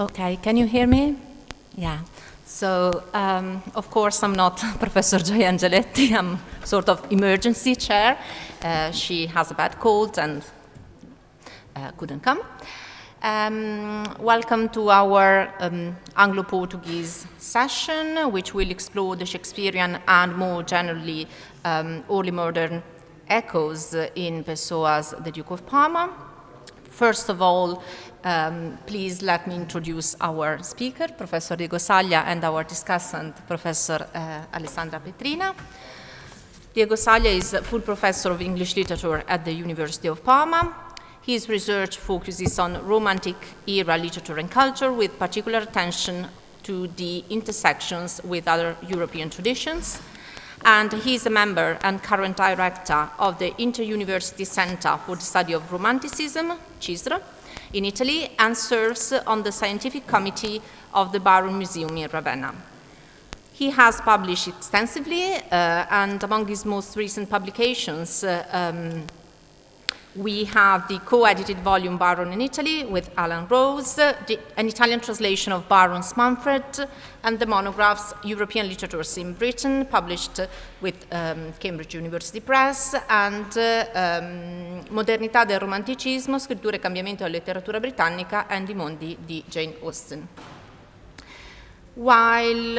Okay, can you hear me? Yeah. So, of course, I'm not Professor Gioia Angeletti. I'm sort of emergency chair. She has a bad cold and couldn't come. Welcome to our Anglo-Portuguese session, which will explore the Shakespearean and more generally early modern echoes in Pessoa's The Duke of Parma. First of all, please let me introduce our speaker, Professor Diego Saglia, and our discussant, Professor Alessandra Petrina. Diego Saglia is a full professor of English literature at the University of Parma. His research focuses on Romantic era literature and culture, with particular attention to the intersections with other European traditions. And he is a member and current director of the Inter-University Center for the Study of Romanticism, CISR, in Italy, and serves on the scientific committee of the Byron Museum in Ravenna. He has published extensively, and among his most recent publications, we have the co-edited volume Byron in Italy with Alan Rose, an Italian translation of Byron's Manfred, and the monographs European Literatures in Britain, published with Cambridge University Press, and Modernità del Romanticismo, Scrittura e Cambiamento della Letteratura Britannica, and I Mondi di Jane Austen. While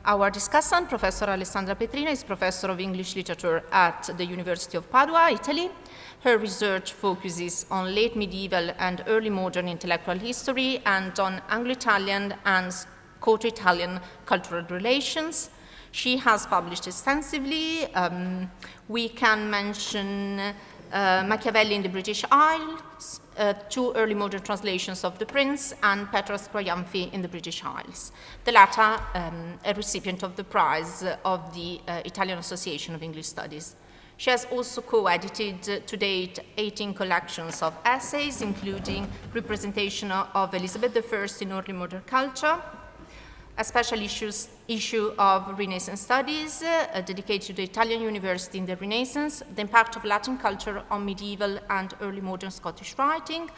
our discussant, Professor Alessandra Petrina, is Professor of English Literature at the University of Padua, Italy. Her research focuses on late medieval and early modern intellectual history and on Anglo-Italian and Scoto-Italian cultural relations. She has published extensively. We can mention Machiavelli in the British Isles, two early modern translations of The Prince, and Petrarch's Triumphi in the British Isles, the latter a recipient of the prize of the Italian Association of English Studies. She has also co-edited to date 18 collections of essays, including Representation of Elizabeth I in Early Modern Culture, a special issue of Renaissance Studies dedicated to the Italian University in the Renaissance, the impact of Latin culture on medieval and early modern Scottish writing,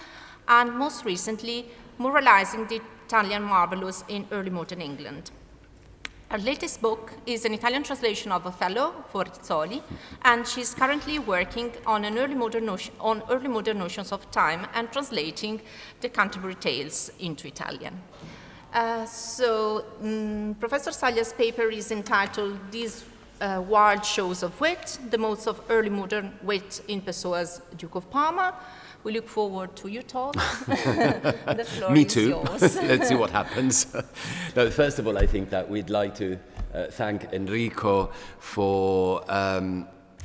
and most recently, Moralizing the Italian Marvelous in Early Modern England. Her latest book is an Italian translation of Othello for Rizzoli, and she's currently working on early modern notions of time and translating the Canterbury Tales into Italian. Professor Saglia's paper is entitled These Wild Shows of Wit, the Modes of Early Modern Wit in Pessoa's Duke of Parma. We look forward to your talk. The floor Me is too. yours. Let's see what happens. No, first of all, I think that we'd like to thank Enrico for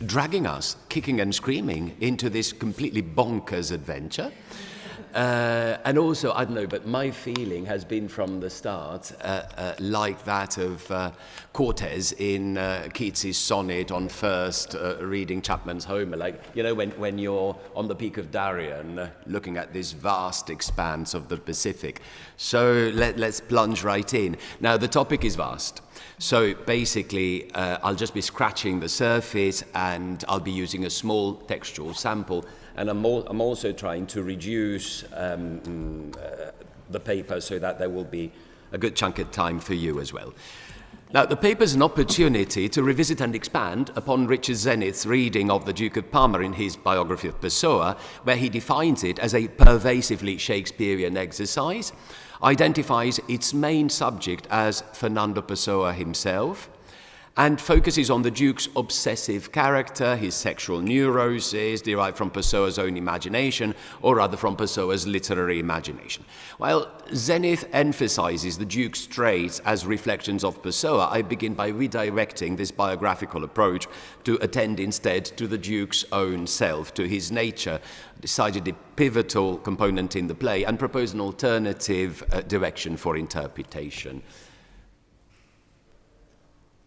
dragging us, kicking and screaming, into this completely bonkers adventure. And also, I don't know, but my feeling has been from the start like that of Cortes in Keats's sonnet on first reading Chapman's Homer. Like, you know, when you're on the peak of Darien looking at this vast expanse of the Pacific. So let's plunge right in. Now, the topic is vast. So basically, I'll just be scratching the surface, and I'll be using a small textual sample. And I'm also trying to reduce the paper so that there will be a good chunk of time for you as well. Now, the paper is an opportunity to revisit and expand upon Richard Zenith's reading of the Duke of Parma in his biography of Pessoa, where he defines it as a pervasively Shakespearean exercise, identifies its main subject as Fernando Pessoa himself, and focuses on the Duke's obsessive character, his sexual neuroses derived from Pessoa's own imagination, or rather from Pessoa's literary imagination. While Zenith emphasizes the Duke's traits as reflections of Pessoa, I begin by redirecting this biographical approach to attend instead to the Duke's own self, to his nature, decidedly pivotal component in the play, and propose an alternative direction for interpretation.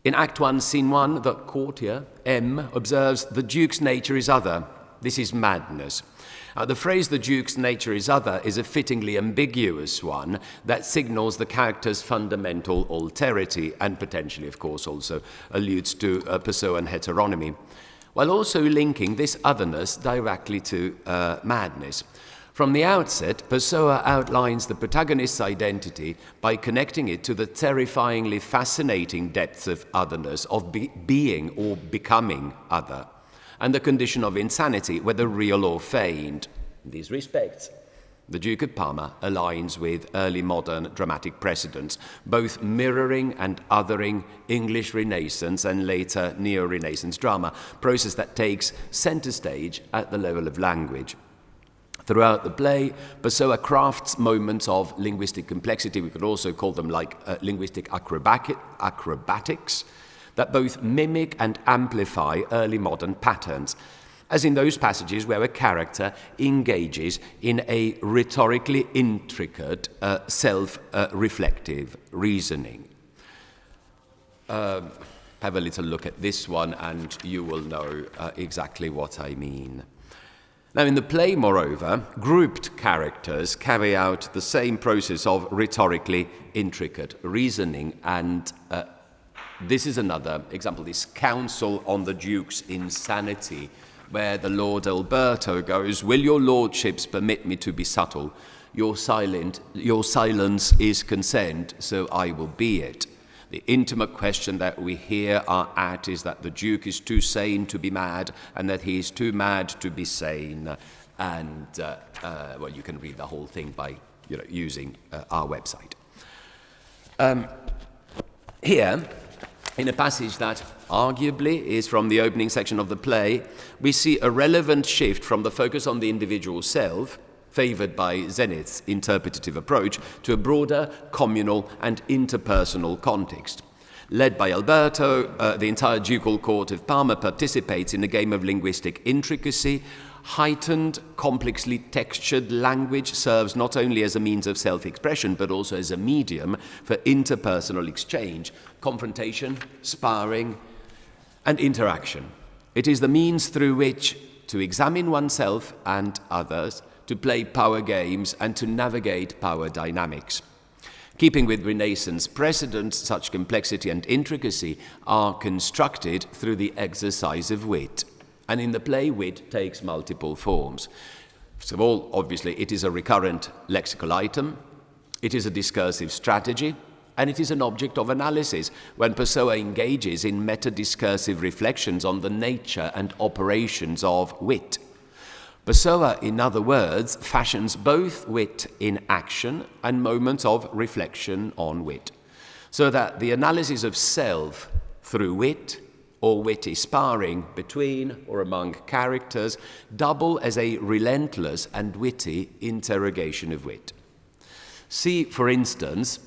In Act 1, Scene 1, the courtier, M, observes, "The Duke's nature is other. This is madness." The phrase, "the Duke's nature is other," is a fittingly ambiguous one that signals the character's fundamental alterity and potentially, of course, also alludes to Pessoan heteronymy, while also linking this otherness directly to madness. From the outset, Pessoa outlines the protagonist's identity by connecting it to the terrifyingly fascinating depths of otherness, of being or becoming other, and the condition of insanity, whether real or feigned. In these respects, the Duke of Parma aligns with early modern dramatic precedents, both mirroring and othering English Renaissance and later Neo-Renaissance drama, process that takes center stage at the level of language. Throughout the play, Pessoa crafts moments of linguistic complexity, we could also call them like linguistic acrobatics, that both mimic and amplify early modern patterns, as in those passages where a character engages in a rhetorically intricate, self-reflective reasoning. Have a little look at this one and you will know exactly what I mean. Now, in the play, moreover, grouped characters carry out the same process of rhetorically intricate reasoning, and this is another example, this counsel on the Duke's insanity, where the Lord Alberto goes, "Will your lordships permit me to be subtle? Your silence is consent, so I will be it." The intimate question that we here are at is that the Duke is too sane to be mad, and that he is too mad to be sane. And, well, you can read the whole thing by using our website. Here, in a passage that arguably is from the opening section of the play, we see a relevant shift from the focus on the individual self, favored by Zenith's interpretative approach, to a broader communal and interpersonal context. Led by Alberto, the entire ducal court of Parma participates in a game of linguistic intricacy. Heightened, complexly textured language serves not only as a means of self-expression, but also as a medium for interpersonal exchange, confrontation, sparring, and interaction. It is the means through which to examine oneself and others, to play power games, and to navigate power dynamics. Keeping with Renaissance precedents, such complexity and intricacy are constructed through the exercise of wit. And in the play, wit takes multiple forms. First of all, obviously, it is a recurrent lexical item, it is a discursive strategy, and it is an object of analysis when Pessoa engages in meta-discursive reflections on the nature and operations of wit. Pessoa, in other words, fashions both wit in action and moments of reflection on wit, so that the analysis of self through wit, or witty sparring between or among characters, double as a relentless and witty interrogation of wit. See, for instance,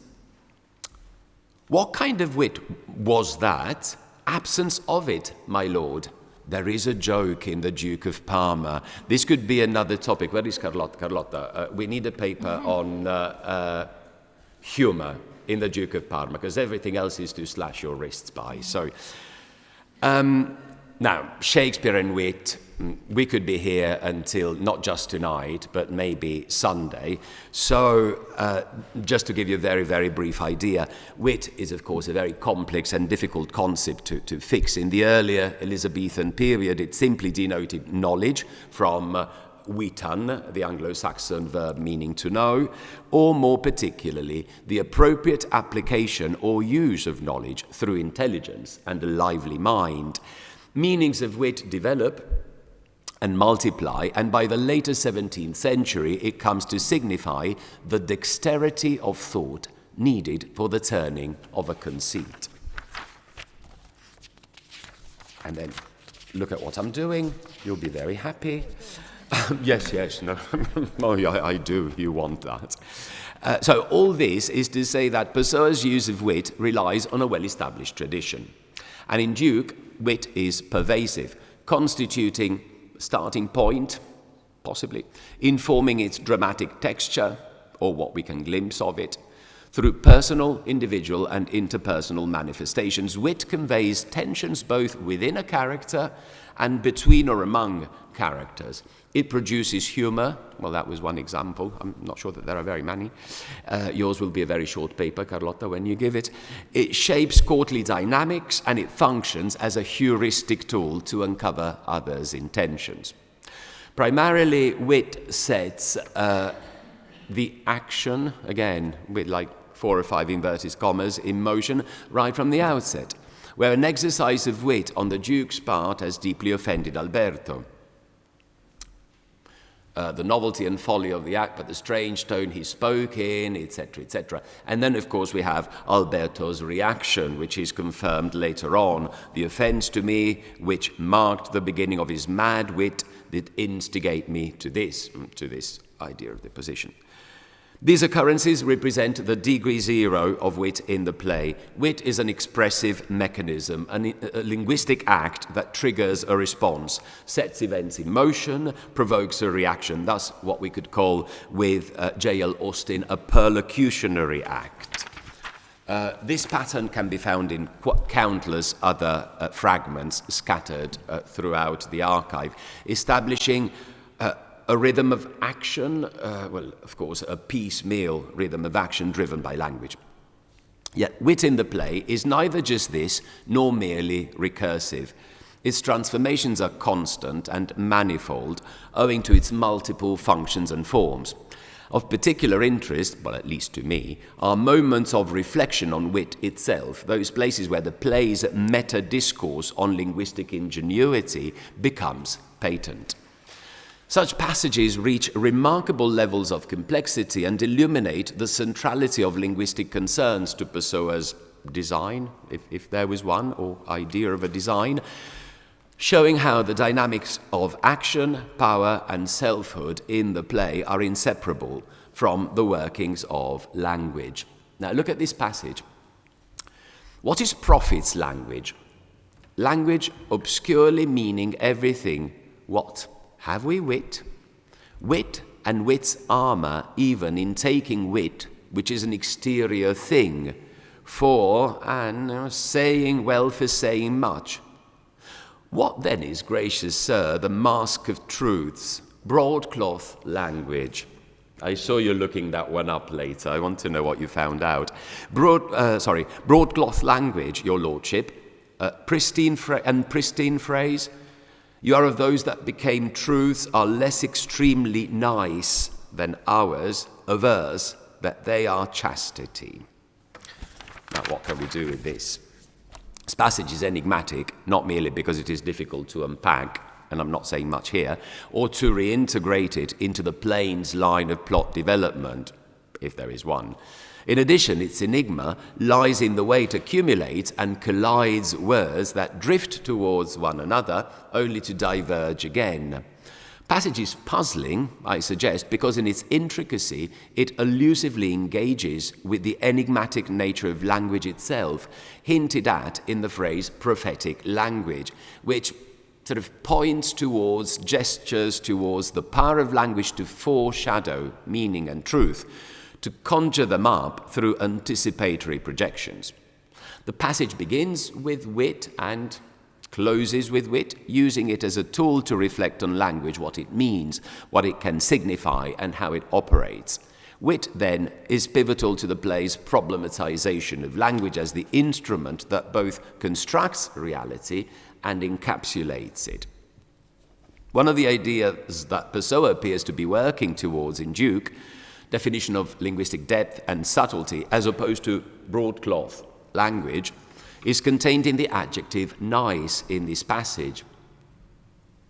what kind of wit was that? Absence of it, my lord. There is a joke in the Duke of Parma. This could be another topic. Where is Carlotta? Carlotta, we need a paper on humor in the Duke of Parma, because everything else is to slash your wrists by. So, now, Shakespeare and wit, we could be here until not just tonight, but maybe Sunday. So, just to give you a very, very brief idea, wit is, of course, a very complex and difficult concept to fix. In the earlier Elizabethan period, it simply denoted knowledge from witan, the Anglo-Saxon verb meaning to know, or more particularly, the appropriate application or use of knowledge through intelligence and a lively mind. Meanings of wit develop and multiply, and by the later 17th century, it comes to signify the dexterity of thought needed for the turning of a conceit. And then, look at what I'm doing, you'll be very happy. Yes, no, oh, yeah, I do, you want that. So all this is to say that Pessoa's use of wit relies on a well-established tradition. And in Duke, wit is pervasive, constituting starting point, possibly, informing its dramatic texture, or what we can glimpse of it. Through personal, individual, and interpersonal manifestations, wit conveys tensions both within a character and between or among characters. It produces humor. Well, that was one example. I'm not sure that there are very many. Yours will be a very short paper, Carlotta, when you give it. It shapes courtly dynamics, and it functions as a heuristic tool to uncover others' intentions. Primarily, wit sets the action, again, with like 4 or 5 inverted commas, in motion right from the outset, where an exercise of wit on the Duke's part has deeply offended Alberto. The novelty and folly of the act, but the strange tone he spoke in, etc., etc. And then, of course, we have Alberto's reaction, which is confirmed later on. The offense to me, which marked the beginning of his mad wit, did instigate me to this idea of the position. These occurrences represent the degree 0 of wit in the play. Wit is an expressive mechanism, a linguistic act that triggers a response, sets events in motion, provokes a reaction. Thus, what we could call with J.L. Austin a perlocutionary act. This pattern can be found in countless other fragments scattered throughout the archive, establishing a rhythm of action, well, of course, a piecemeal rhythm of action driven by language. Yet wit in the play is neither just this, nor merely recursive. Its transformations are constant and manifold, owing to its multiple functions and forms. Of particular interest, well, at least to me, are moments of reflection on wit itself, those places where the play's meta-discourse on linguistic ingenuity becomes patent. Such passages reach remarkable levels of complexity and illuminate the centrality of linguistic concerns to Pessoa's design, if there was one, or idea of a design, showing how the dynamics of action, power, and selfhood in the play are inseparable from the workings of language. Now look at this passage. What is Prophet's language? Language obscurely meaning everything. What? Have we wit? Wit and wit's armour, even in taking wit, which is an exterior thing, for and saying well for saying much. What then is, gracious sir, the mask of truths, broadcloth language? I saw you looking that one up later. I want to know what you found out. Broadcloth language, your lordship, pristine phrase. You are of those that became truths are less extremely nice than ours, averse that they are chastity. Now, what can we do with this? This passage is enigmatic, not merely because it is difficult to unpack, and I'm not saying much here, or to reintegrate it into the play's line of plot development, if there is one. In addition, its enigma lies in the way it accumulates and collides words that drift towards one another, only to diverge again. Passage is puzzling, I suggest, because in its intricacy, it elusively engages with the enigmatic nature of language itself, hinted at in the phrase prophetic language, which sort of points towards, gestures towards the power of language to foreshadow meaning and truth, to conjure them up through anticipatory projections. The passage begins with wit and closes with wit, using it as a tool to reflect on language, what it means, what it can signify, and how it operates. Wit, then, is pivotal to the play's problematization of language as the instrument that both constructs reality and encapsulates it. One of the ideas that Pessoa appears to be working towards in Duke, definition of linguistic depth and subtlety as opposed to broadcloth language, is contained in the adjective nice in this passage.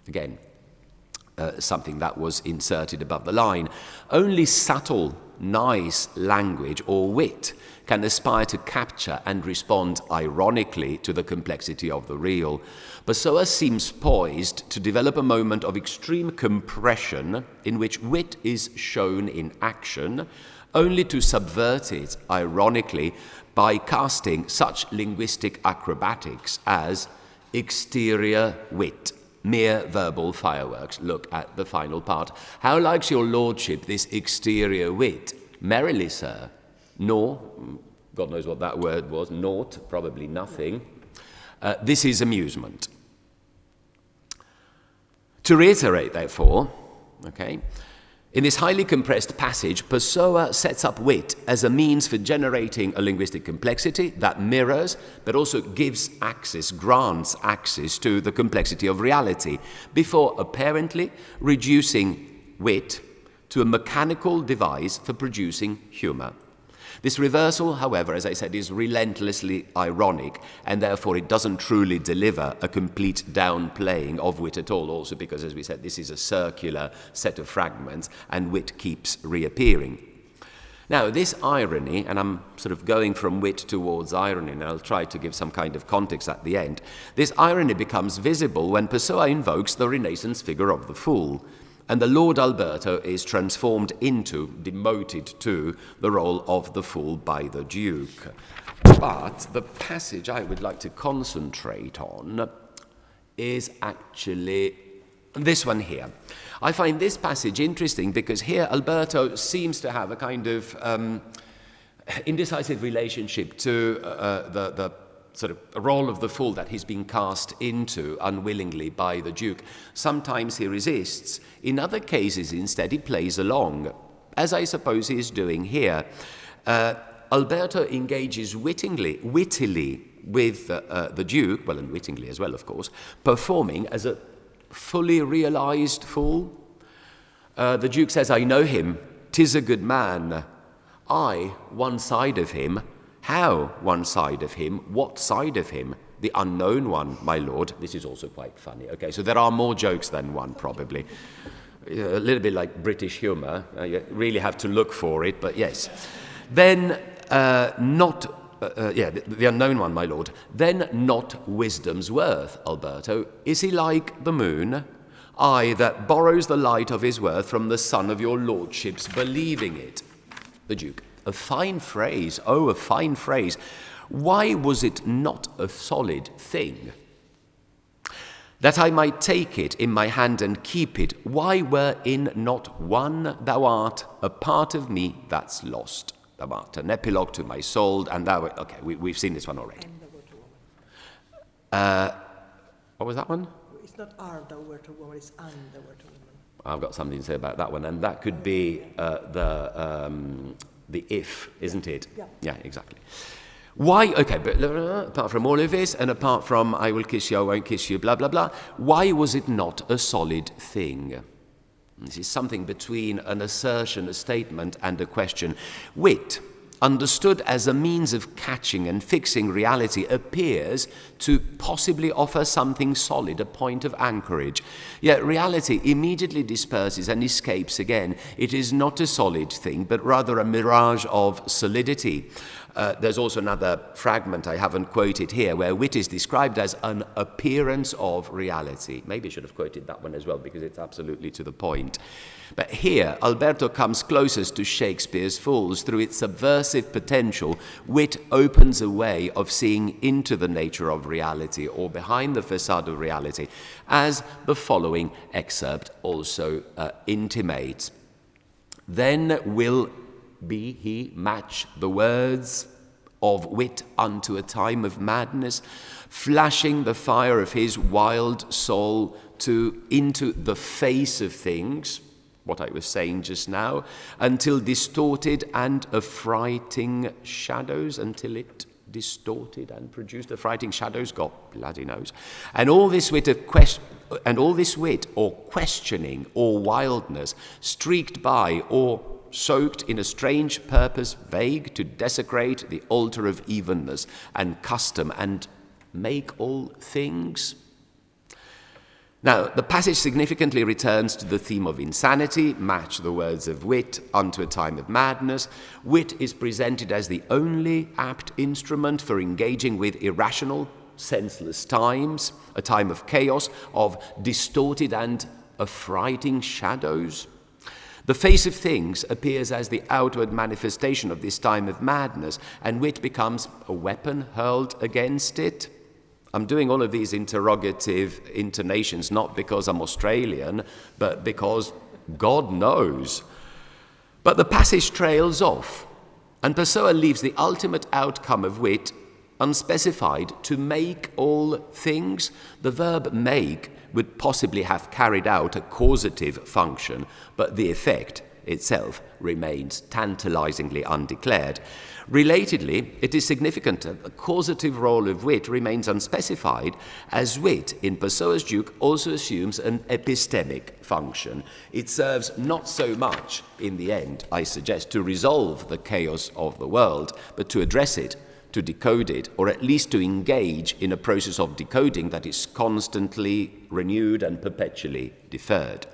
Again, something that was inserted above the line. Only subtle, nice language or wit can aspire to capture and respond ironically to the complexity of the real. Pessoa seems poised to develop a moment of extreme compression in which wit is shown in action, only to subvert it ironically by casting such linguistic acrobatics as exterior wit, mere verbal fireworks. Look at the final part. How likes your lordship this exterior wit? Merrily, sir. Nor, God knows what that word was, naught, probably nothing. This is amusement. To reiterate, therefore, okay, In this highly compressed passage, Pessoa sets up wit as a means for generating a linguistic complexity that mirrors, but also gives access, grants access to the complexity of reality, before apparently reducing wit to a mechanical device for producing humor. This reversal, however, as I said, is relentlessly ironic, and therefore it doesn't truly deliver a complete downplaying of wit at all, also because, as we said, this is a circular set of fragments, and wit keeps reappearing. Now, this irony, and I'm sort of going from wit towards irony, and I'll try to give some kind of context at the end, this irony becomes visible when Pessoa invokes the Renaissance figure of the fool, and the Lord Alberto is transformed into, demoted to, the role of the fool by the Duke. But the passage I would like to concentrate on is actually this one here. I find this passage interesting because here Alberto seems to have a kind of indecisive relationship to the sort of role of the fool that he's been cast into unwillingly by the Duke. Sometimes he resists. In other cases, instead, he plays along, as I suppose he is doing here. Alberto engages wittily with the Duke, well, and wittingly as well, of course, performing as a fully realized fool. The Duke says, "I know him, 'tis a good man. I, one side of him. How one side of him? What side of him? The unknown one, my lord." This is also quite funny. Okay, so there are more jokes than one, probably. A little bit like British humour. You really have to look for it, but yes. Then, the unknown one, my lord. Then not wisdom's worth, Alberto. Is he like the moon? I, that borrows the light of his worth from the sun of your lordships, believing it. The Duke. A fine phrase, oh, a fine phrase. Why was it not a solid thing? That I might take it in my hand and keep it, why were in not one thou art, a part of me that's lost? Thou art an epilogue to my soul, and thou... Okay, we've seen this one already. What was that one? It's not are thou wert a woman, it's and thou wert a woman. I've got something to say about that one, and that could be the if, isn't it? Yeah. Yeah, exactly. Why, okay, but apart from all of this, and apart from I will kiss you, I won't kiss you, blah, blah, blah, why was it not a solid thing? This is something between an assertion, a statement, and a question. Wit, understood as a means of catching and fixing reality, appears to possibly offer something solid, a point of anchorage. Yet reality immediately disperses and escapes again. It is not a solid thing, but rather a mirage of solidity. There's also another fragment I haven't quoted here where wit is described as an appearance of reality. Maybe I should have quoted that one as well because it's absolutely to the point. But here, Alberto comes closest to Shakespeare's Fools. Through its subversive potential, wit opens a way of seeing into the nature of reality or behind the facade of reality, as the following excerpt also intimates. Then will be he match the words of wit unto a time of madness, flashing the fire of his wild soul into the face of things, what I was saying just now, until distorted and affrighting shadows, until it distorted and produced affrighting shadows, God bloody knows. And all this wit or questioning or wildness streaked by or soaked in a strange purpose vague to desecrate the altar of evenness and custom and make all things. Now, the passage significantly returns to the theme of insanity, match the words of wit unto a time of madness. Wit is presented as the only apt instrument for engaging with irrational, senseless times, a time of chaos, of distorted and affrighting shadows. The face of things appears as the outward manifestation of this time of madness, and wit becomes a weapon hurled against it. I'm doing all of these interrogative intonations not because I'm Australian, but because God knows. But the passage trails off, and Pessoa leaves the ultimate outcome of wit unspecified, to make all things. The verb make would possibly have carried out a causative function, but the effect itself remains tantalizingly undeclared. Relatedly, it is significant that the causative role of wit remains unspecified, as wit in Pessoa's Duke also assumes an epistemic function. It serves not so much, in the end, I suggest, to resolve the chaos of the world, but to address it, to decode it, or at least to engage in a process of decoding that is constantly renewed and perpetually deferred.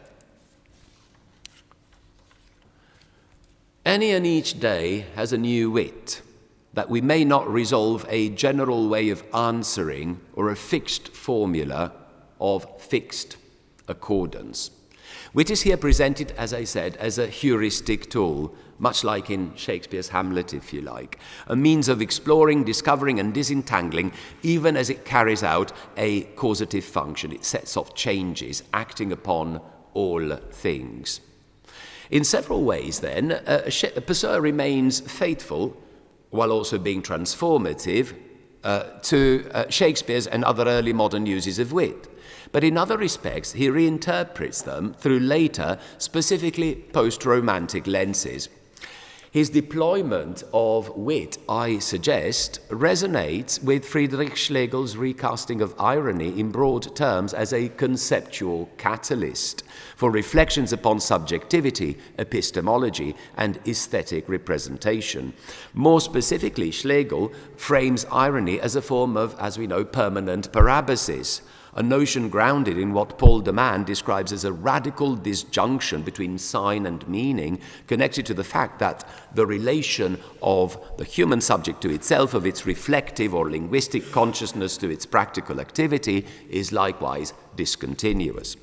Any and each day has a new wit, that we may not resolve a general way of answering or a fixed formula of fixed accordance. Wit is here presented, as I said, as a heuristic tool, much like in Shakespeare's Hamlet, if you like, a means of exploring, discovering, and disentangling, even as it carries out a causative function. It sets off changes, acting upon all things. In several ways, then, Pessoa remains faithful, while also being transformative, to Shakespeare's and other early modern uses of wit. But in other respects, he reinterprets them through later, specifically post-Romantic lenses. His deployment of wit, I suggest, resonates with Friedrich Schlegel's recasting of irony in broad terms as a conceptual catalyst for reflections upon subjectivity, epistemology, and aesthetic representation. More specifically, Schlegel frames irony as a form of, as we know, permanent parabasis, a notion grounded in what Paul de Man describes as a radical disjunction between sign and meaning, connected to the fact that the relation of the human subject to itself, of its reflective or linguistic consciousness to its practical activity, is likewise discontinuous.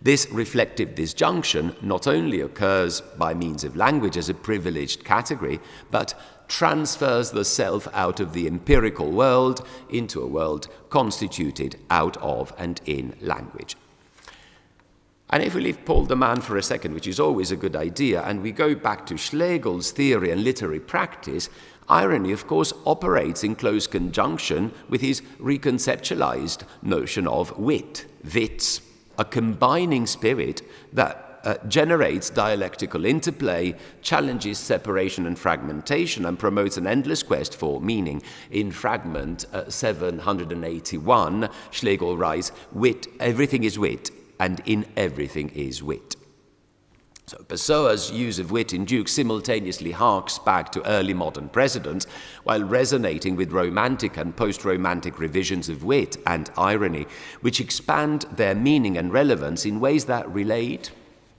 This reflective disjunction not only occurs by means of language as a privileged category, but transfers the self out of the empirical world into a world constituted out of and in language. And if we leave Paul de Man for a second, which is always a good idea, and we go back to Schlegel's theory and literary practice, irony, of course, operates in close conjunction with his reconceptualized notion of wit, wits, a combining spirit that generates dialectical interplay, challenges separation and fragmentation, and promotes an endless quest for meaning. In fragment 781, Schlegel writes, "Wit, everything is wit, and in everything is wit." So Pessoa's use of wit in Duke simultaneously harks back to early modern precedents, while resonating with romantic and post-romantic revisions of wit and irony, which expand their meaning and relevance in ways that relate,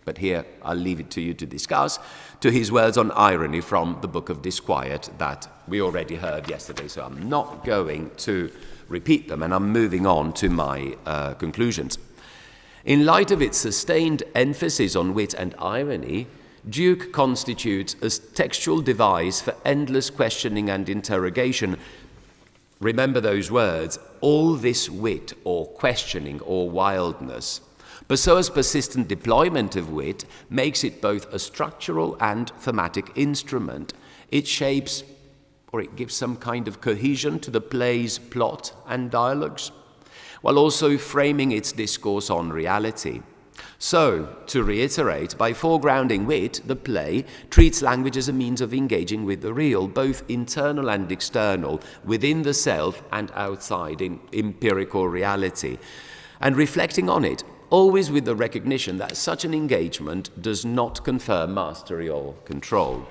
but here I'll leave it to you to discuss, to his words on irony from the Book of Disquiet that we already heard yesterday, so I'm not going to repeat them, and I'm moving on to my conclusions. In light of its sustained emphasis on wit and irony, Duke constitutes a textual device for endless questioning and interrogation. Remember those words, all this wit or questioning or wildness. Pessoa's persistent deployment of wit makes it both a structural and thematic instrument. It shapes, or it gives some kind of cohesion to the play's plot and dialogues, while also framing its discourse on reality. So, to reiterate, by foregrounding wit, the play treats language as a means of engaging with the real, both internal and external, within the self and outside in empirical reality, and reflecting on it, always with the recognition that such an engagement does not confer mastery or control.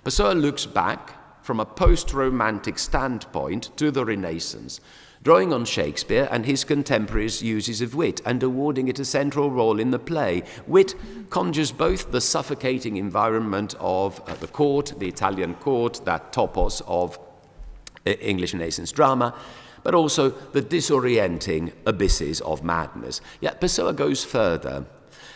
Pessoa looks back from a post-romantic standpoint to the Renaissance, drawing on Shakespeare and his contemporaries' uses of wit and awarding it a central role in the play. Wit conjures both the suffocating environment of the court, the Italian court, that topos of English Renaissance drama, but also the disorienting abysses of madness. Yet Pessoa goes further.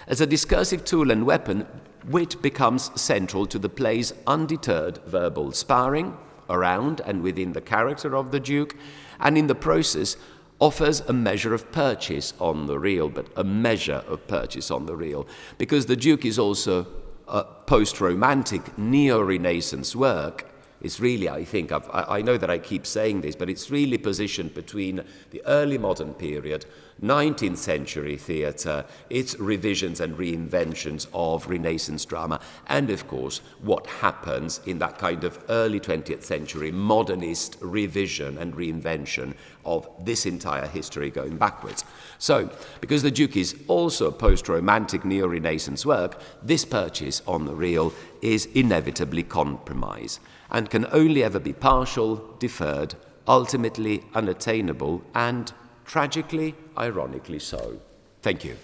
As a discursive tool and weapon, wit becomes central to the play's undeterred verbal sparring around and within the character of the Duke, and in the process offers a measure of purchase on the real, but a measure of purchase on the real, because the Duke is also a post-romantic neo-Renaissance work is really, I think, I know that I keep saying this, but it's really positioned between the early modern period, 19th century theatre, its revisions and reinventions of Renaissance drama, and of course what happens in that kind of early 20th century modernist revision and reinvention of this entire history going backwards. So, because the Duke is also a post-romantic neo-Renaissance work, this purchase on the reel is inevitably compromise and can only ever be partial, deferred, ultimately unattainable, and tragically, ironically so. Thank you.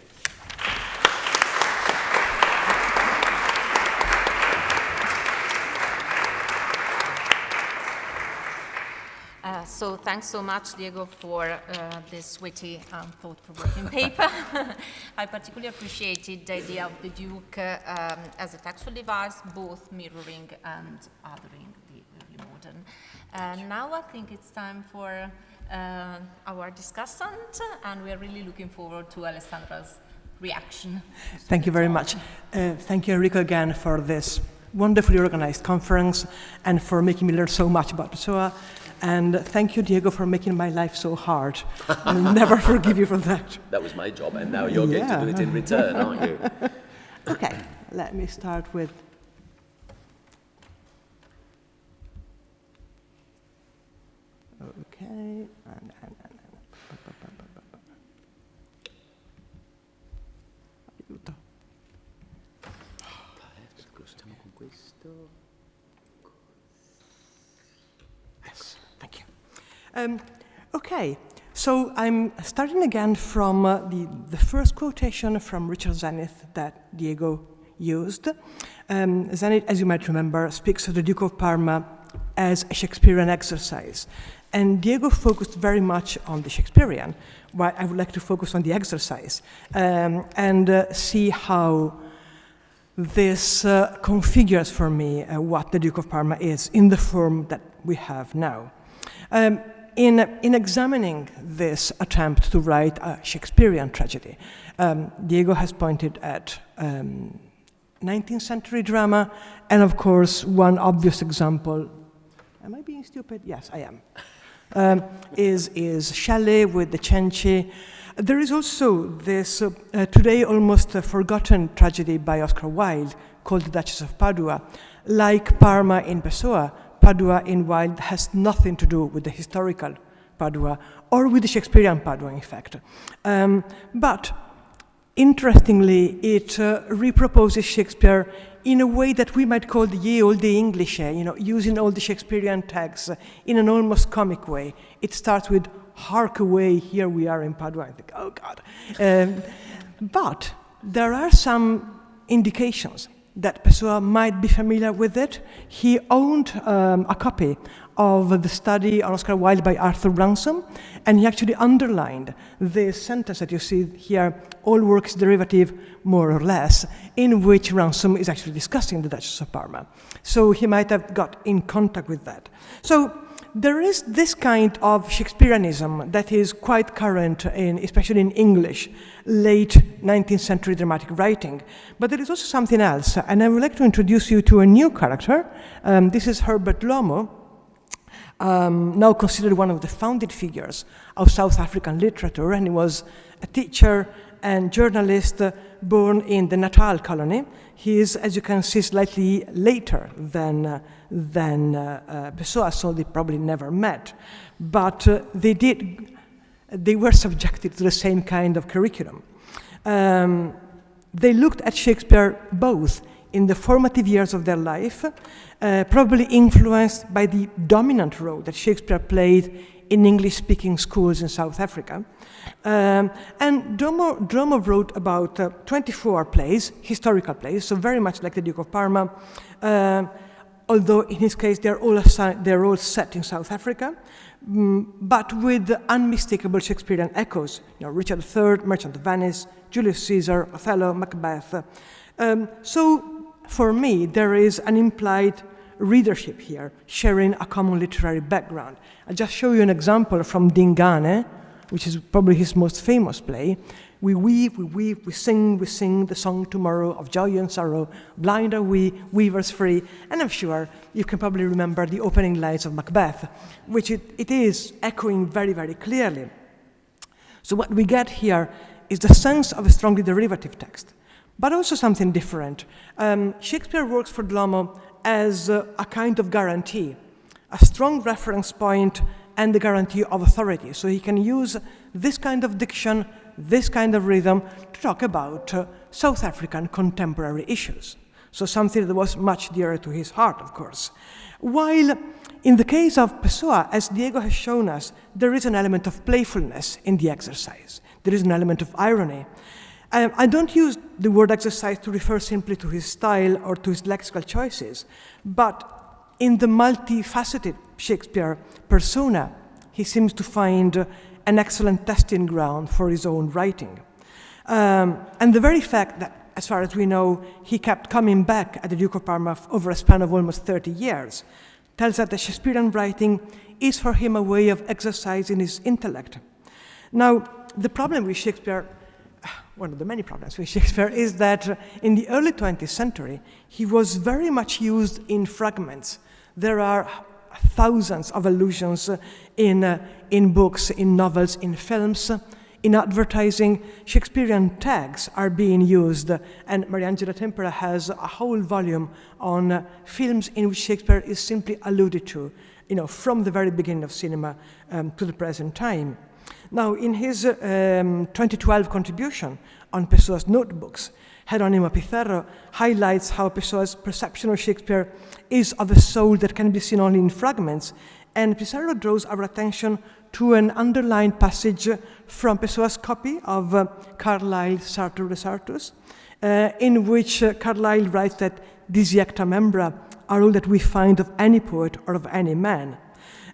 So thanks so much, Diego, for this witty and thought-provoking paper. I particularly appreciated the idea of the Duke as a textual device, both mirroring and othering the early modern. Now I think it's time for our discussant, and we're really looking forward to Alessandra's reaction. Thank you very much. Thank you, Enrico, again for this wonderfully organized conference and for making me learn so much about Pessoa. And thank you, Diego, for making my life so hard. I'll never forgive you for that. That was my job, and now you're going to do it in return, aren't you? Okay, let me start with... Okay, aiuto. Spostiamo con questo. Yes, thank you. Okay, so I'm starting again from the first quotation from Richard Zenith that Diego used. Zenith, as you might remember, speaks of the Duke of Parma as a Shakespearean exercise. And Diego focused very much on the Shakespearean, while I would like to focus on the exercise and see how this configures for me what the Duke of Parma is in the form that we have now. In examining this attempt to write a Shakespearean tragedy, Diego has pointed at 19th century drama, and of course, one obvious example, am I being stupid? Yes, I am. Is Shelley with the Cenci. There is also this today almost forgotten tragedy by Oscar Wilde called The Duchess of Padua. Like Parma in Pessoa, Padua in Wilde has nothing to do with the historical Padua or with the Shakespearean Padua, in fact. But interestingly, it reproposes Shakespeare in a way that we might call the ye olde English, using all the Shakespearean texts in an almost comic way. It starts with, hark away, here we are in Padua. I think, oh God. But there are some indications that Pessoa might be familiar with it. He owned a copy of the study on Oscar Wilde by Arthur Ransome, and he actually underlined this sentence that you see here, all works derivative, more or less, in which Ransome is actually discussing the Duchess of Parma. So he might have got in contact with that. So there is this kind of Shakespeareanism that is quite current, especially in English, late 19th century dramatic writing. But there is also something else, and I would like to introduce you to a new character. This is Herbert Lomo, now considered one of the founding figures of South African literature, and he was a teacher and journalist born in the Natal colony. He is, as you can see, slightly later than Pessoa, so they probably never met. But they were subjected to the same kind of curriculum. They looked at Shakespeare both in the formative years of their life, probably influenced by the dominant role that Shakespeare played in English-speaking schools in South Africa. And Dromo wrote about 24 plays, historical plays, so very much like the Duke of Parma, although in his case they're all set in South Africa, but with unmistakable Shakespearean echoes. Richard III, Merchant of Venice, Julius Caesar, Othello, Macbeth. So for me, there is an implied readership here, sharing a common literary background. I'll just show you an example from Dingane, which is probably his most famous play, We weave, we weave, we sing the song tomorrow of joy and sorrow. Blind are we, weavers free. And I'm sure you can probably remember the opening lines of Macbeth, which it is echoing very, very clearly. So what we get here is the sense of a strongly derivative text, but also something different. Shakespeare works for Dlomo as a kind of guarantee, a strong reference point and the guarantee of authority. So he can use this kind of diction, this kind of rhythm to talk about South African contemporary issues. So something that was much dearer to his heart, of course. While in the case of Pessoa, as Diego has shown us, there is an element of playfulness in the exercise. There is an element of irony. I don't use the word exercise to refer simply to his style or to his lexical choices, but in the multifaceted Shakespeare persona, he seems to find an excellent testing ground for his own writing. And the very fact that, as far as we know, he kept coming back at the Duke of Parma over a span of almost 30 years, tells us that Shakespearean writing is for him a way of exercising his intellect. Now, the problem with Shakespeare, one of the many problems with Shakespeare, is that in the early 20th century, he was very much used in fragments. There are thousands of allusions in books, in novels, in films, in advertising. Shakespearean tags are being used, and Mariangela Tempera has a whole volume on films in which Shakespeare is simply alluded to, from the very beginning of cinema to the present time. Now, in his 2012 contribution on Pessoa's notebooks, Geronimo Pizarro highlights how Pessoa's perception of Shakespeare is of a soul that can be seen only in fragments, and Pizarro draws our attention to an underlined passage from Pessoa's copy of Carlyle's Sartor Resartus, in which Carlyle writes that disiecta membra are all that we find of any poet or of any man.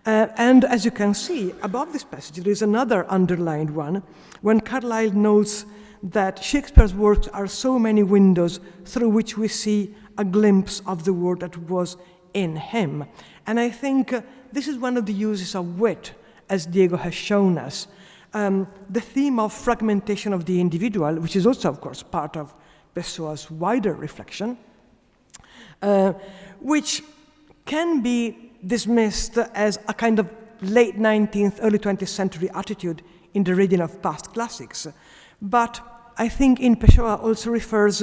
And as you can see, above this passage, there is another underlined one, when Carlyle notes that Shakespeare's works are so many windows through which we see a glimpse of the world that was in him. And I think this is one of the uses of wit, as Diego has shown us. The theme of fragmentation of the individual, which is also, of course, part of Pessoa's wider reflection, which can be dismissed as a kind of late 19th, early 20th century attitude in the reading of past classics. But I think in Pessoa also refers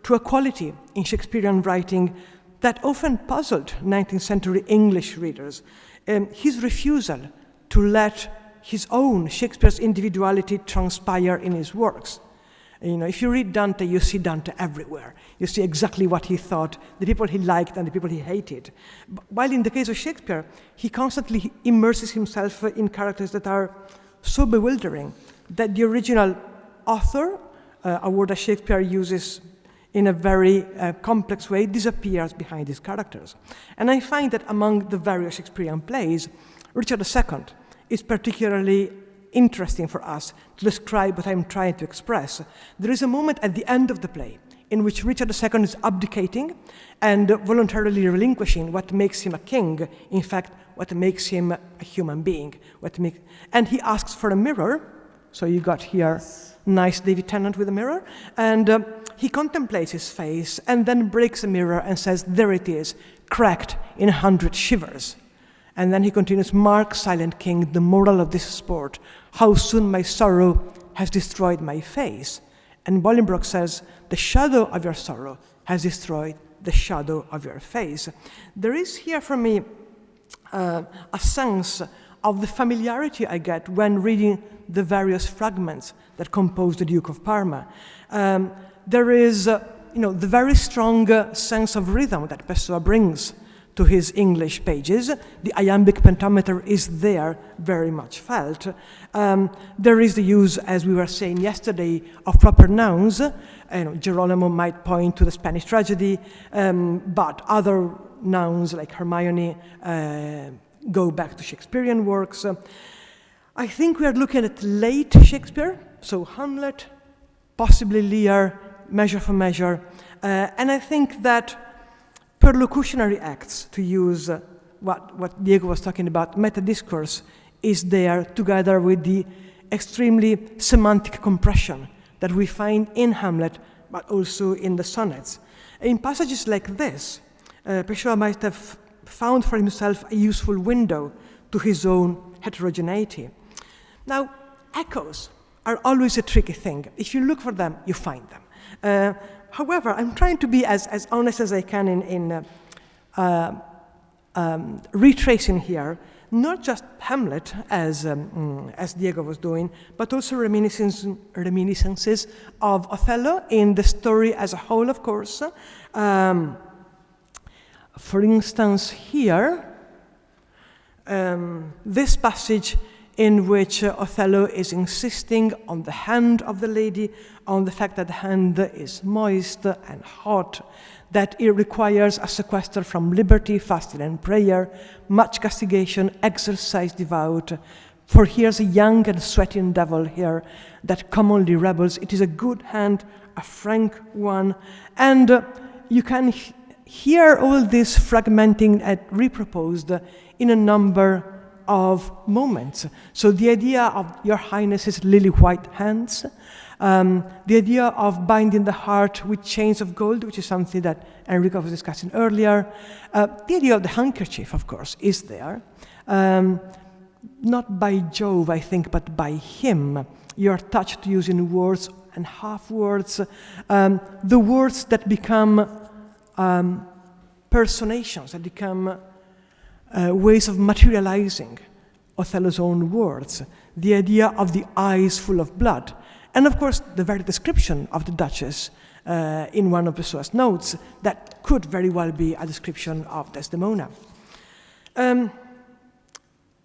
to a quality in Shakespearean writing that often puzzled 19th century English readers, his refusal to let his own Shakespeare's individuality transpire in his works. If you read Dante, you see Dante everywhere. You see exactly what he thought, the people he liked and the people he hated. While in the case of Shakespeare, he constantly immerses himself in characters that are so bewildering that the original author, a word that Shakespeare uses in a very complex way, disappears behind these characters. And I find that among the various Shakespearean plays, Richard II is particularly interesting for us to describe what I'm trying to express. There is a moment at the end of the play in which Richard II is abdicating and voluntarily relinquishing what makes him a king, in fact, what makes him a human being. And he asks for a mirror, so you got here nice David Tennant with a mirror, and he contemplates his face and then breaks the mirror and says, there it is, cracked in 100 shivers. And then he continues, mark, silent king, the moral of this sport, how soon my sorrow has destroyed my face. And Bolingbroke says, the shadow of your sorrow has destroyed the shadow of your face. There is here for me a sense of the familiarity I get when reading the various fragments that compose the Duke of Parma. There is, the very strong sense of rhythm that Pessoa brings to his English pages. The iambic pentameter is there, very much felt. There is the use, as we were saying yesterday, of proper nouns. Geronimo might point to the Spanish tragedy, but other nouns like Hermione go back to Shakespearean works. I think we are looking at late Shakespeare, so Hamlet, possibly Lear, Measure for Measure, and I think that perlocutionary acts, to use what Diego was talking about, meta-discourse is there together with the extremely semantic compression that we find in Hamlet, but also in the sonnets. In passages like this, Pessoa might have found for himself a useful window to his own heterogeneity. Now, echoes are always a tricky thing. If you look for them, you find them. However, I'm trying to be as honest as I can in retracing here, not just Hamlet, as Diego was doing, but also reminiscences of Othello in the story as a whole, of course. For instance, here, this passage in which Othello is insisting on the hand of the lady, on the fact that the hand is moist and hot, that it requires a sequester from liberty, fasting and prayer, much castigation, exercise devout. For here's a young and sweating devil here that commonly rebels. It is a good hand, a frank one, and you can hear all this fragmenting and reproposed in a number of moments. So the idea of Your Highness's lily white hands, the idea of binding the heart with chains of gold, which is something that Enrico was discussing earlier. The idea of the handkerchief, of course, is there. Not by Jove, I think, but by him. You're touched using words and half words. The words that become personations, that become ways of materializing Othello's own words. The idea of the eyes full of blood. And of course, the very description of the Duchess in one of Pessoa's notes, that could very well be a description of Desdemona.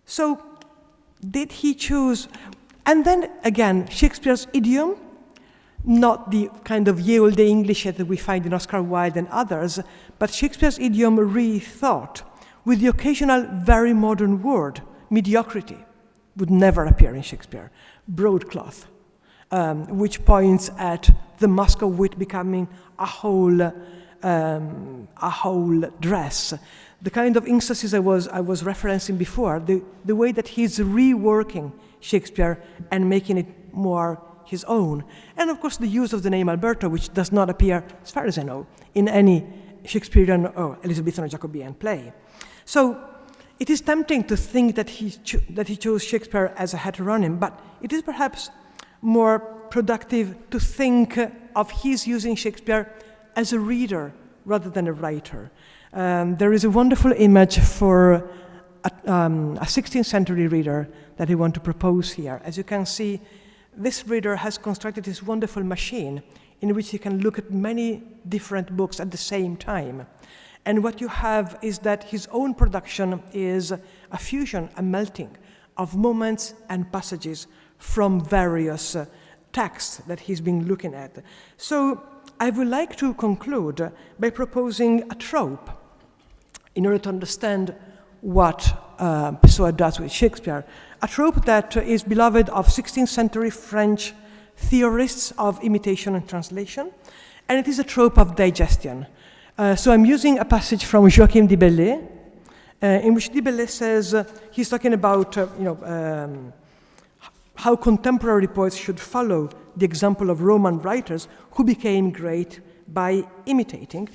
So, did he choose? And then again, Shakespeare's idiom, not the kind of ye olde English that we find in Oscar Wilde and others, but Shakespeare's idiom rethought with the occasional very modern word. Mediocrity would never appear in Shakespeare. Broadcloth, which points at the mask of wit becoming a whole dress. The kind of instances I was referencing before, the way that he's reworking Shakespeare and making it more his own. And of course the use of the name Alberto, which does not appear, as far as I know, in any Shakespearean or Elizabethan or Jacobean play. So it is tempting to think that he chose Shakespeare as a heteronym, but it is perhaps more productive to think of his using Shakespeare as a reader rather than a writer. There is a wonderful image for a 16th century reader that I want to propose here. As you can see, this reader has constructed this wonderful machine in which he can look at many different books at the same time. And what you have is that his own production is a fusion, a melting of moments and passages from various texts that he's been looking at. So I would like to conclude by proposing a trope in order to understand what Pessoa does with Shakespeare. A trope that is beloved of 16th century French theorists of imitation and translation, and it is a trope of digestion. So I'm using a passage from Joachim de Bellay, in which de Bellay says, he's talking about how contemporary poets should follow the example of Roman writers who became great by imitating.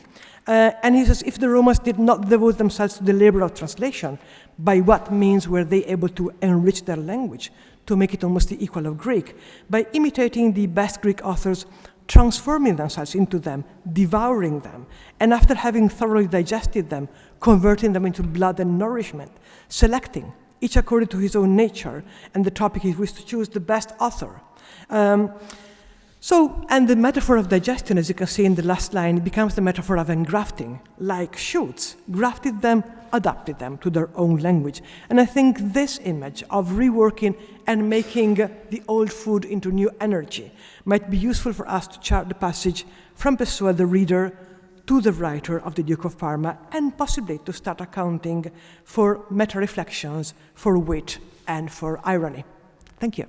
And he says, if the Romans did not devote themselves to the labor of translation, by what means were they able to enrich their language, to make it almost the equal of Greek? By imitating the best Greek authors, transforming themselves into them, devouring them, and after having thoroughly digested them, converting them into blood and nourishment, selecting, each according to his own nature, and the topic he wished to choose, the best author. And the metaphor of digestion, as you can see in the last line, becomes the metaphor of engrafting, like shoots, grafted them, adapted them to their own language. And I think this image of reworking and making the old food into new energy might be useful for us to chart the passage from Pessoa, the reader, to the writer of the Duke of Parma, and possibly to start accounting for meta-reflections, for wit, and for irony. Thank you.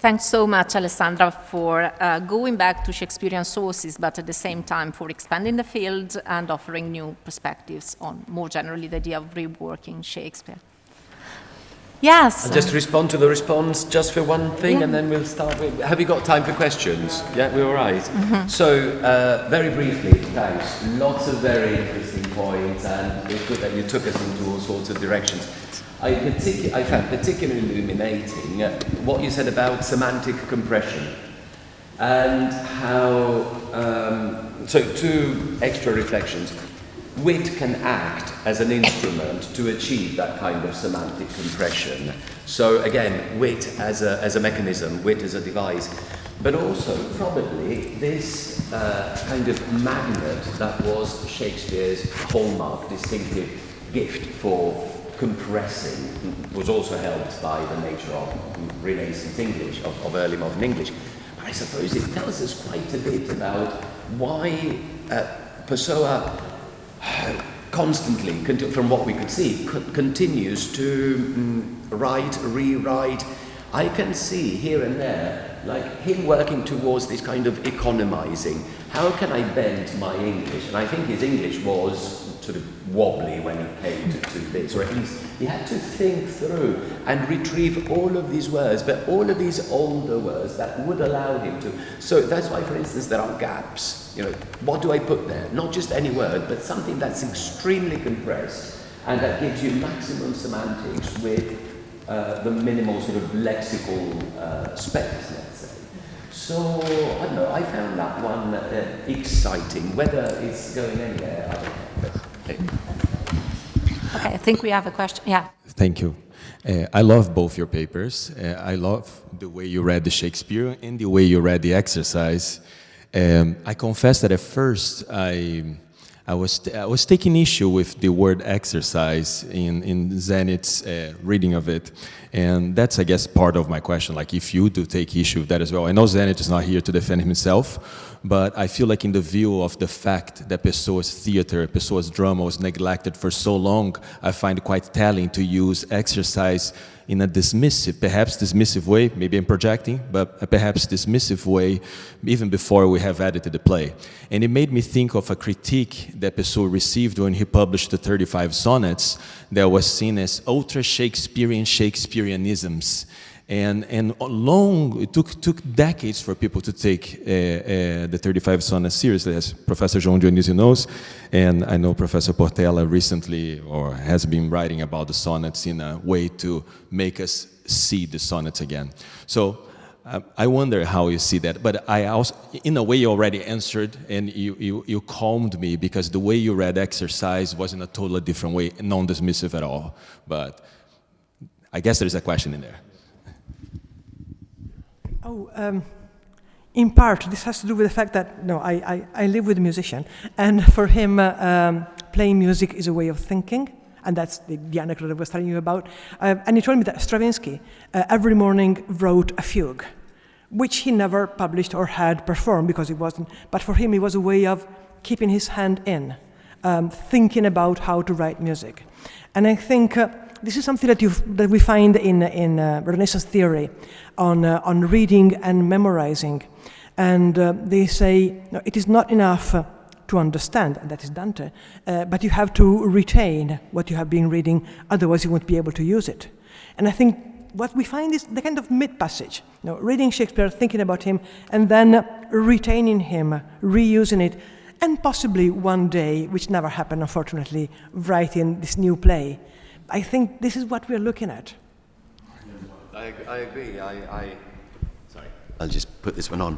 Thanks so much, Alessandra, for going back to Shakespearean sources, but at the same time for expanding the field and offering new perspectives on, more generally, the idea of reworking Shakespeare. Yes. I'll just respond to the response just for one thing, and then we'll start with... Have you got time for questions? Yeah, we're all right. So, very briefly, thanks. Lots of very interesting points, and it's good that you took us into all sorts of directions. I found particularly illuminating what you said about semantic compression and how, so two extra reflections. Wit can act as an instrument to achieve that kind of semantic compression. So again, wit as a mechanism, wit as a device, but also probably this kind of magnet that was Shakespeare's hallmark, distinctive gift for compressing, was also helped by the nature of Renaissance English, of early modern English. But I suppose it tells us quite a bit about why Pessoa constantly, from what we could see, continues to write, rewrite. I can see here and there, like him working towards this kind of economizing. How can I bend my English? And I think his English was sort of wobbly when he came to this, or at least he had to think through and retrieve all of these words, but all of these older words that would allow him to. So that's why, for instance, there are gaps. You know, what do I put there? Not just any word, but something that's extremely compressed and that gives you maximum semantics with the minimal sort of lexical space, let's say. So, I don't know, I found that one exciting. Whether it's going anywhere, I don't know. But, hey. Okay, I think we have a question. Yeah. Thank you. I love both your papers. I love the way you read the Shakespeare and the way you read the exercise. I confess that at first I was taking issue with the word exercise in Zenith's reading of it. And that's, I guess, part of my question, like if you do take issue with that as well. I know Zenith is not here to defend himself, but I feel like in the view of the fact that Pessoa's theater, Pessoa's drama was neglected for so long, I find it quite telling to use exercise in a dismissive, perhaps dismissive way, maybe I'm projecting, but perhaps dismissive way, even before we have edited the play. And it made me think of a critique that Pessoa received when he published the 35 sonnets that was seen as ultra-Shakespearean Shakespeareanisms. And it took decades for people to take the 35 sonnets seriously, as Professor João Dionísio knows, and I know Professor Portela recently, or has been writing about the sonnets in a way to make us see the sonnets again. So I wonder how you see that, but I also, in a way you already answered, and you calmed me, because the way you read exercise was in a totally different way, non-dismissive at all. But I guess there's a question in there. In part, this has to do with the fact that, no, I live with a musician, and for him, playing music is a way of thinking, and that's the anecdote I was telling you about. And he told me that Stravinsky every morning wrote a fugue, which he never published or had performed because it wasn't, but for him it was a way of keeping his hand in, thinking about how to write music. And I think this is something that we find in Renaissance theory on reading and memorizing. And they say, no, it is not enough to understand, and that is Dante, but you have to retain what you have been reading, otherwise you won't be able to use it. And I think what we find is the kind of mid-passage, reading Shakespeare, thinking about him, and then retaining him, reusing it, and possibly one day, which never happened unfortunately, writing this new play. I think this is what we're looking at. I agree. Sorry, I'll just put this one on.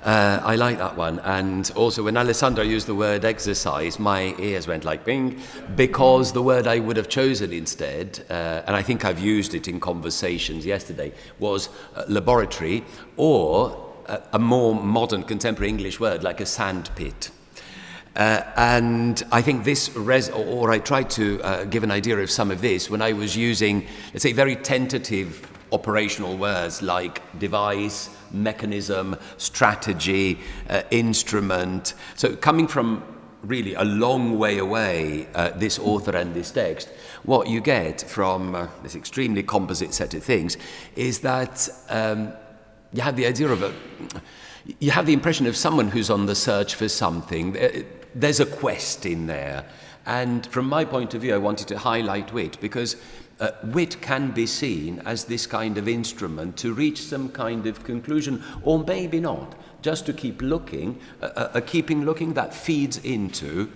I like that one. And also when Alessandra used the word exercise, my ears went like bing, because the word I would have chosen instead, and I think I've used it in conversations yesterday, was laboratory, or a more modern contemporary English word like a sandpit. And I think this, or I tried to give an idea of some of this when I was using, let's say, very tentative operational words like device, mechanism, strategy, instrument. So coming from really a long way away, this author and this text, what you get from this extremely composite set of things is that you have the idea of you have the impression of someone who's on the search for something. There's a quest in there. And from my point of view, I wanted to highlight wit because wit can be seen as this kind of instrument to reach some kind of conclusion, or maybe not, just to keep looking, keeping looking that feeds into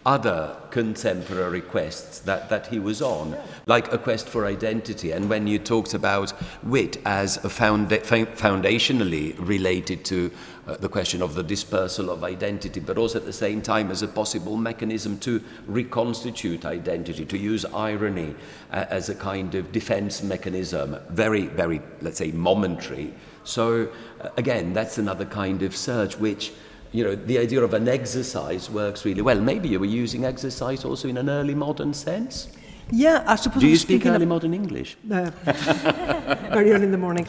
other contemporary quests that he was on, like a quest for identity. And when you talked about wit as a foundationally related to the question of the dispersal of identity, but also at the same time as a possible mechanism to reconstitute identity, to use irony as a kind of defense mechanism, very, very, let's say, momentary. So again, that's another kind of search which, you know, the idea of an exercise works really well. Maybe you were using exercise also in an early modern sense? Yeah, I suppose. Do you speak early modern English? Very early in the morning.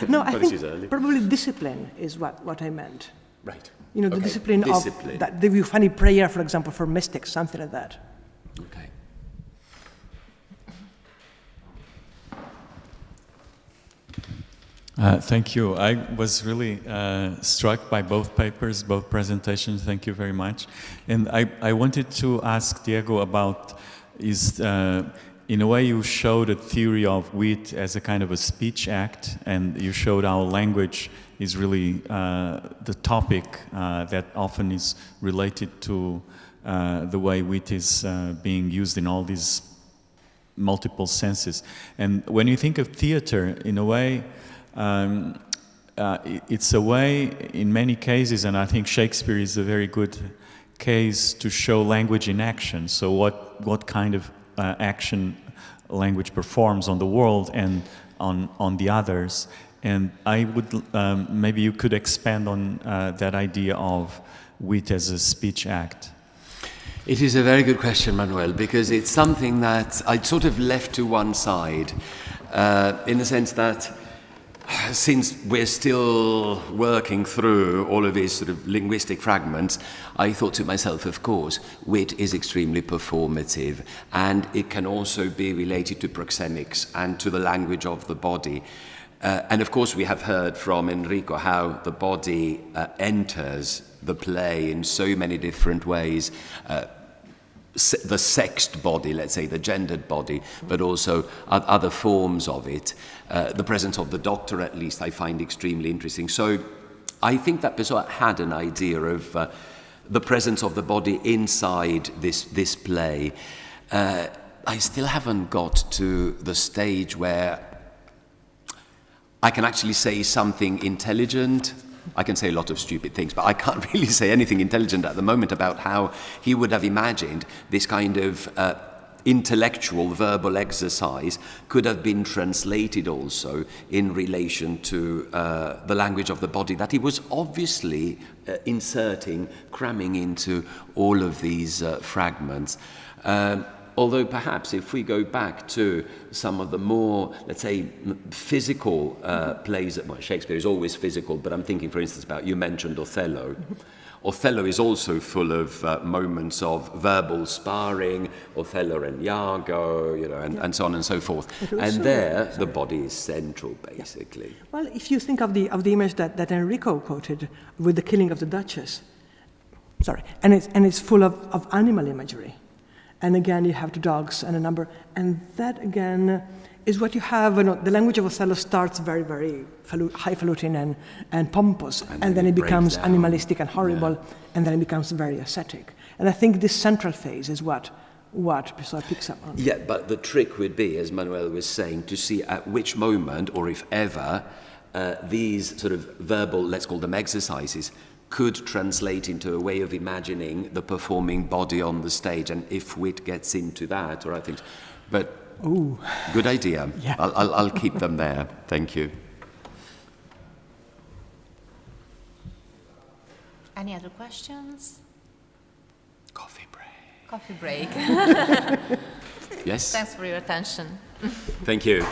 No, I think probably discipline is what I meant. Right. You know, the discipline of that. The funny prayer, for example, for mystics, something like that. Okay. Thank you. I was really struck by both papers, both presentations. Thank you very much. And I wanted to ask Diego about in a way you showed a theory of wit as a kind of a speech act, and you showed how language is really the topic that often is related to the way wit is being used in all these multiple senses. And when you think of theater, in a way, it's a way, in many cases, and I think Shakespeare is a very good case to show language in action. So what kind of action language performs on the world and on the others. And I would, maybe you could expand on that idea of wit as a speech act. It is a very good question, Manuel, because it's something that I'd sort of left to one side, in the sense that since we're still working through all of these sort of linguistic fragments, I thought to myself, of course, wit is extremely performative, and it can also be related to proxemics and to the language of the body. And of course, we have heard from Enrico how the body enters the play in so many different ways. The sexed body, let's say, the gendered body, but also other forms of it. The presence of the doctor, at least, I find extremely interesting. So I think that Pessoa had an idea of the presence of the body inside this play. I still haven't got to the stage where I can actually say something intelligent. I can say a lot of stupid things, but I can't really say anything intelligent at the moment about how he would have imagined this kind of intellectual verbal exercise could have been translated also in relation to the language of the body that he was obviously cramming into all of these fragments. Although perhaps if we go back to some of the more, let's say, physical plays, well, Shakespeare is always physical, but I'm thinking, for instance, about, you mentioned Othello. Othello is also full of moments of verbal sparring, Othello and Iago, you know, and so on and so forth. And there, the body is central, basically. Yeah. Well, if you think of the image that Enrico quoted with the killing of the Duchess, and it's full of animal imagery. And again, you have the dogs and a number, and that again is what you have. You know, the language of Othello starts very, very highfalutin and pompous, and then it becomes animalistic and horrible, and then it becomes very ascetic. And I think this central phase is what Pessoa picks up on. Yeah, but the trick would be, as Manuel was saying, to see at which moment, or if ever, these sort of verbal, let's call them exercises, could translate into a way of imagining the performing body on the stage, and if wit gets into that, or I think, but good idea. Yeah. I'll keep them there. Thank you. Any other questions? Coffee break. Coffee break. Yes. Thanks for your attention. Thank you.